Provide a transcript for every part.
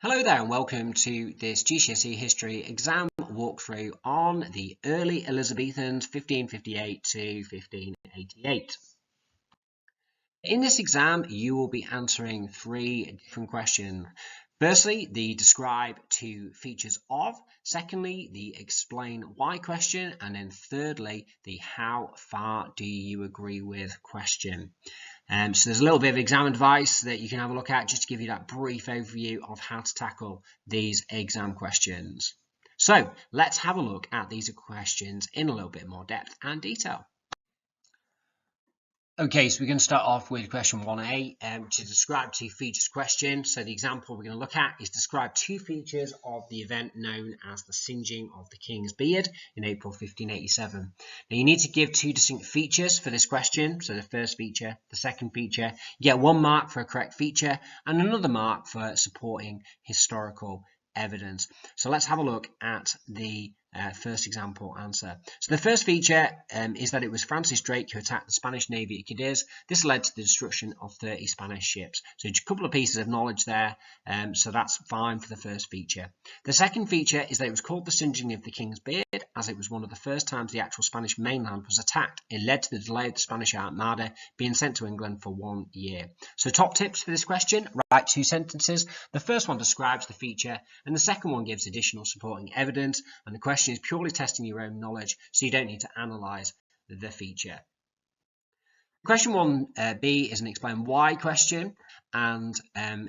Hello there and welcome to this GCSE History exam walkthrough on the Early Elizabethans 1558 to 1588. In this exam, you will be answering three different questions. Firstly, the describe two features of. Secondly, the explain why question. And then thirdly, the how far do you agree with question. So there's a little bit of exam advice that you can have a look at just to give you that brief overview of how to tackle these exam questions. So let's have a look at these questions in a little bit more depth and detail. Okay, so we're going to start off with question 1A, which is describe two features question. So the example we're going to look at is describe two features of the event known as the singeing of the king's beard in April 1587. Now you need to give two distinct features for this question. So the first feature, the second feature. You get 1 mark for a correct feature and another mark for supporting historical evidence. So let's have a look at the first example answer. So the first feature is that it was Francis Drake who attacked the Spanish navy at Cadiz. This led to the destruction of 30 Spanish ships. So just a couple of pieces of knowledge there, so that's fine for the first feature. The second feature is that it was called the singeing of the king's beard as it was one of the first times the actual Spanish mainland was attacked. It led to the delay of the Spanish Armada being sent to England for 1 year. So top tips for this question, write 2 sentences. The first one describes the feature and the second one gives additional supporting evidence, and the question is purely testing your own knowledge, so you don't need to analyse the feature. Question 1B is an explain why question, and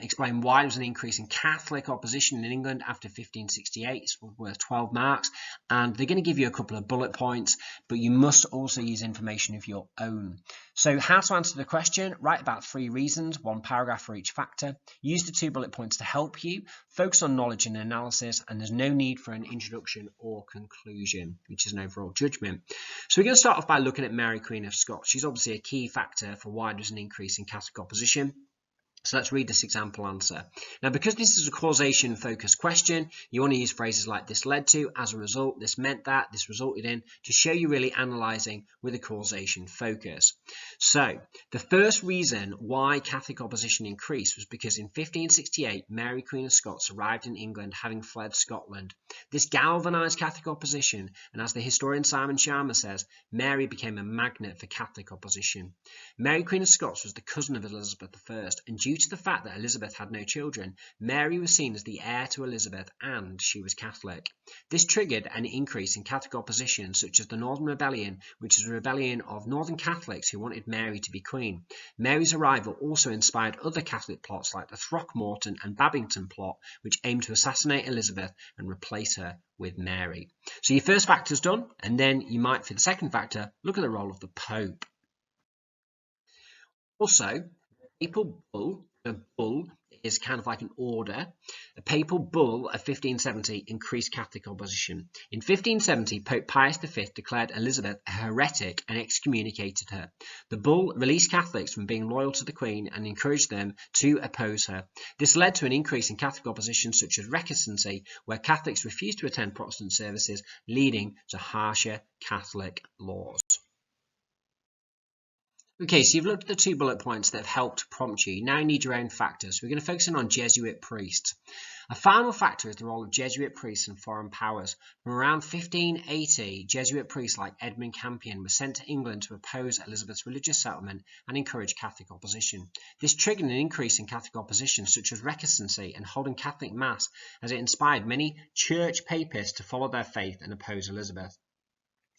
explain why there was an increase in Catholic opposition in England after 1568. It's worth 12 marks, and they're going to give you a couple of bullet points, but you must also use information of your own. So how to answer the question, write about 3 reasons, 1 paragraph for each factor. Use the 2 bullet points to help you. Focus on knowledge and analysis, and there's no need for an introduction or conclusion, which is an overall judgment. So we're going to start off by looking at Mary, Queen of Scots. She's obviously a key factor for why there's an increase in Catholic opposition. So let's read this example answer. Now, because this is a causation-focused question, you want to use phrases like this led to, as a result, this meant that, this resulted in, to show you really analysing with a causation focus. So the first reason why Catholic opposition increased was because in 1568, Mary, Queen of Scots, arrived in England having fled Scotland. This galvanised Catholic opposition, and as the historian Simon Sharma says, Mary became a magnet for Catholic opposition. Mary, Queen of Scots was the cousin of Elizabeth I, and due to the fact that Elizabeth had no children, Mary was seen as the heir to Elizabeth, and she was Catholic. This triggered an increase in Catholic opposition, such as the Northern Rebellion, which is a rebellion of Northern Catholics who wanted Mary to be queen. Mary's arrival also inspired other Catholic plots like the Throckmorton and Babington plot, which aimed to assassinate Elizabeth and replace her with Mary. So your first factor is done, and then you might, for the second factor, look at the role of the Pope. Also, papal bull, a bull is kind of like an order. A papal bull of 1570 increased Catholic opposition. In 1570, Pope Pius V declared Elizabeth a heretic and excommunicated her. The bull released Catholics from being loyal to the Queen and encouraged them to oppose her. This led to an increase in Catholic opposition such as recusancy, where Catholics refused to attend Protestant services, leading to harsher Catholic laws. Okay, so you've looked at the 2 bullet points that have helped prompt you. Now you need your own factors. We're going to focus in on Jesuit priests. A final factor is the role of Jesuit priests in foreign powers. From around 1580, Jesuit priests like Edmund Campion were sent to England to oppose Elizabeth's religious settlement and encourage Catholic opposition. This triggered an increase in Catholic opposition, such as recusancy and holding Catholic Mass, as it inspired many church papists to follow their faith and oppose Elizabeth.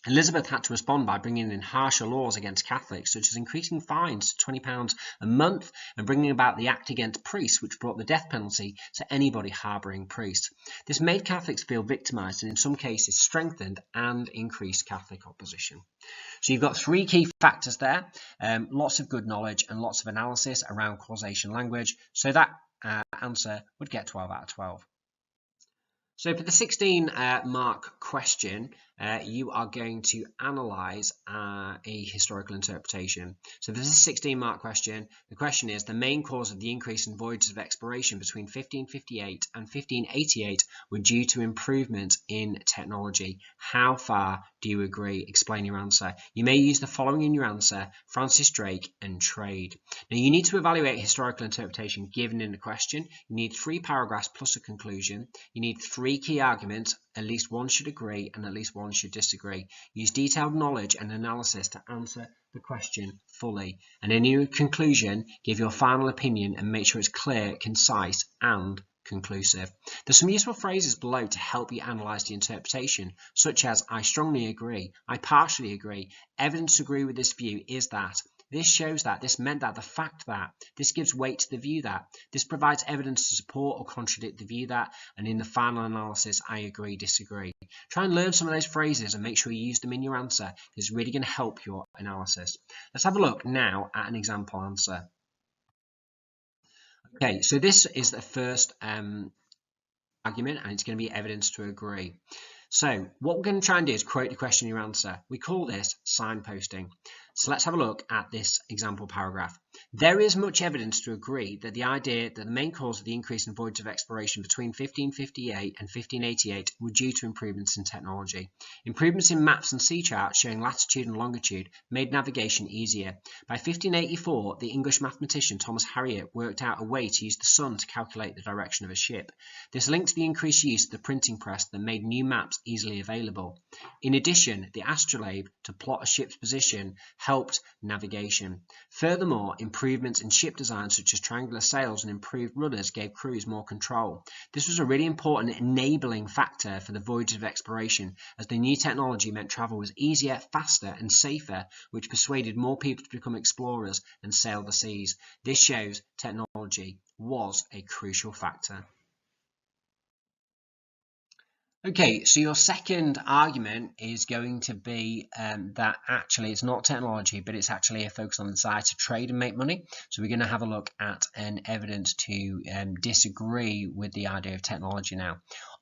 Elizabeth had to respond by bringing in harsher laws against Catholics, such as increasing fines to £20 a month and bringing about the Act Against Priests, which brought the death penalty to anybody harbouring priests. This made Catholics feel victimised and in some cases strengthened and increased Catholic opposition. So you've got 3 key factors there, lots of good knowledge and lots of analysis around causation language, so that answer would get 12 out of 12. So for the 16 mark question, you are going to analyse a historical interpretation. So this is a 16-mark question. The question is, the main cause of the increase in voyages of exploration between 1558 and 1588 were due to improvements in technology. How far do you agree? Explain your answer. You may use the following in your answer: Francis Drake and trade. Now you need to evaluate historical interpretation given in the question. You need 3 paragraphs plus a conclusion. You need 3 key arguments. At least one should agree and at least one should disagree. Use detailed knowledge and analysis to answer the question fully. And in your conclusion, give your final opinion and make sure it's clear, concise, and conclusive. There's some useful phrases below to help you analyse the interpretation, such as I strongly agree, I partially agree, evidence to agree with this view is that, this shows that, this meant that, the fact that, this gives weight to the view that, this provides evidence to support or contradict the view that, and in the final analysis, I agree, disagree. Try and learn some of those phrases and make sure you use them in your answer. It's really going to help your analysis. Let's have a look now at an example answer. Okay, so this is the first argument, and it's going to be evidence to agree. So what we're going to try and do is quote the question in your answer. We call this signposting. So let's have a look at this example paragraph. There is much evidence to agree that the idea that the main cause of the increase in voyages of exploration between 1558 and 1588 were due to improvements in technology. Improvements in maps and sea charts showing latitude and longitude made navigation easier. By 1584, the English mathematician Thomas Harriot worked out a way to use the sun to calculate the direction of a ship. This linked to the increased use of the printing press that made new maps easily available. In addition, the astrolabe to plot a ship's position helped navigation. Furthermore, improvements in ship design such as triangular sails and improved rudders gave crews more control. This was a really important enabling factor for the voyages of exploration, as the new technology meant travel was easier, faster and safer, which persuaded more people to become explorers and sail the seas. This shows technology was a crucial factor. Okay, so your second argument is going to be that actually it's not technology, but it's actually a focus on the desire to trade and make money. So we're going to have a look at an evidence to disagree with the idea of technology now.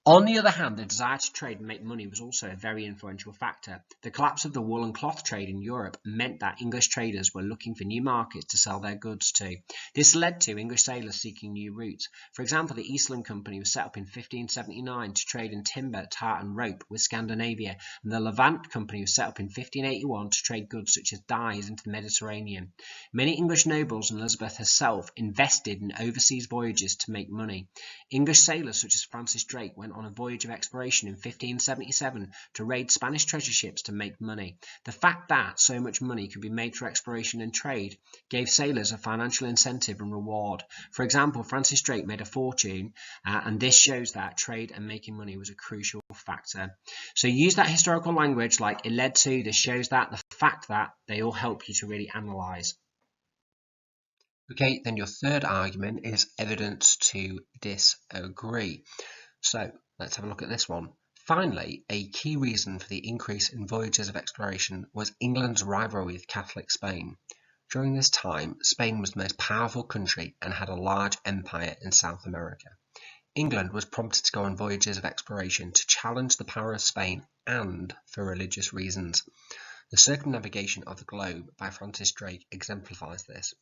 On the other hand, the desire to trade and make money was also a very influential factor. The collapse of the wool and cloth trade in Europe meant that English traders were looking for new markets to sell their goods to. This led to English sailors seeking new routes. For example, the Eastland Company was set up in 1579 to trade in timber, tar and rope with Scandinavia, and the Levant Company was set up in 1581 to trade goods such as dyes into the Mediterranean. Many English nobles and Elizabeth herself invested in overseas voyages to make money. English sailors such as Francis Drake went on a voyage of exploration in 1577 to raid Spanish treasure ships to make money. The fact that so much money could be made through exploration and trade gave sailors a financial incentive and reward. For example, Francis Drake made a fortune, and this shows that trade and making money was a crucial factor. So use that historical language like it led to, this shows that, the fact that, they all help you to really analyse. Okay, then your third argument is evidence to disagree. So let's have a look at this one. Finally, a key reason for the increase in voyages of exploration was England's rivalry with Catholic Spain. During this time, Spain was the most powerful country and had a large empire in South America. England was prompted to go on voyages of exploration to challenge the power of Spain and for religious reasons. The circumnavigation of the globe by Francis Drake exemplifies this.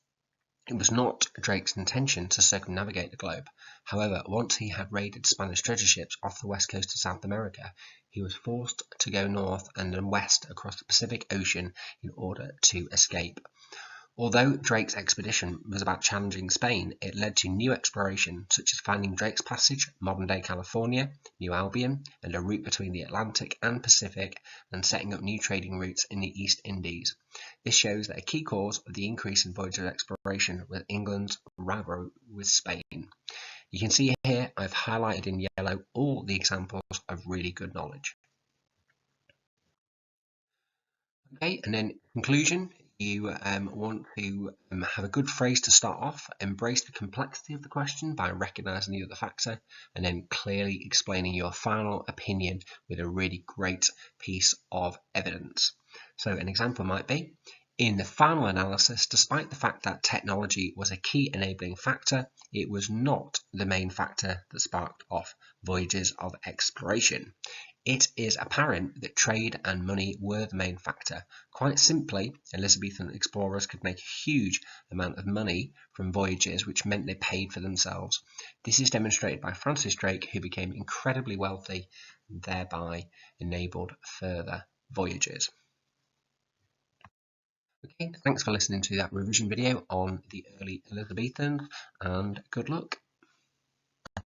It was not Drake's intention to circumnavigate the globe. However, once he had raided Spanish treasure ships off the west coast of South America, he was forced to go north and then west across the Pacific Ocean in order to escape. Although Drake's expedition was about challenging Spain, it led to new exploration, such as finding Drake's Passage, modern-day California, New Albion, and a route between the Atlantic and Pacific, and setting up new trading routes in the East Indies. This shows that a key cause of the increase in voyages of exploration was England's rivalry with Spain. You can see here I've highlighted in yellow all the examples of really good knowledge. Okay, and then conclusion. You want to have a good phrase to start off, embrace the complexity of the question by recognizing the other factor, and then clearly explaining your final opinion with a really great piece of evidence. So an example might be, in the final analysis, despite the fact that technology was a key enabling factor, it was not the main factor that sparked off voyages of exploration. It is apparent that trade and money were the main factor. Quite simply, Elizabethan explorers could make a huge amount of money from voyages, which meant they paid for themselves. This is demonstrated by Francis Drake, who became incredibly wealthy and thereby enabled further voyages. Okay, thanks for listening to that revision video on the early Elizabethans, and good luck.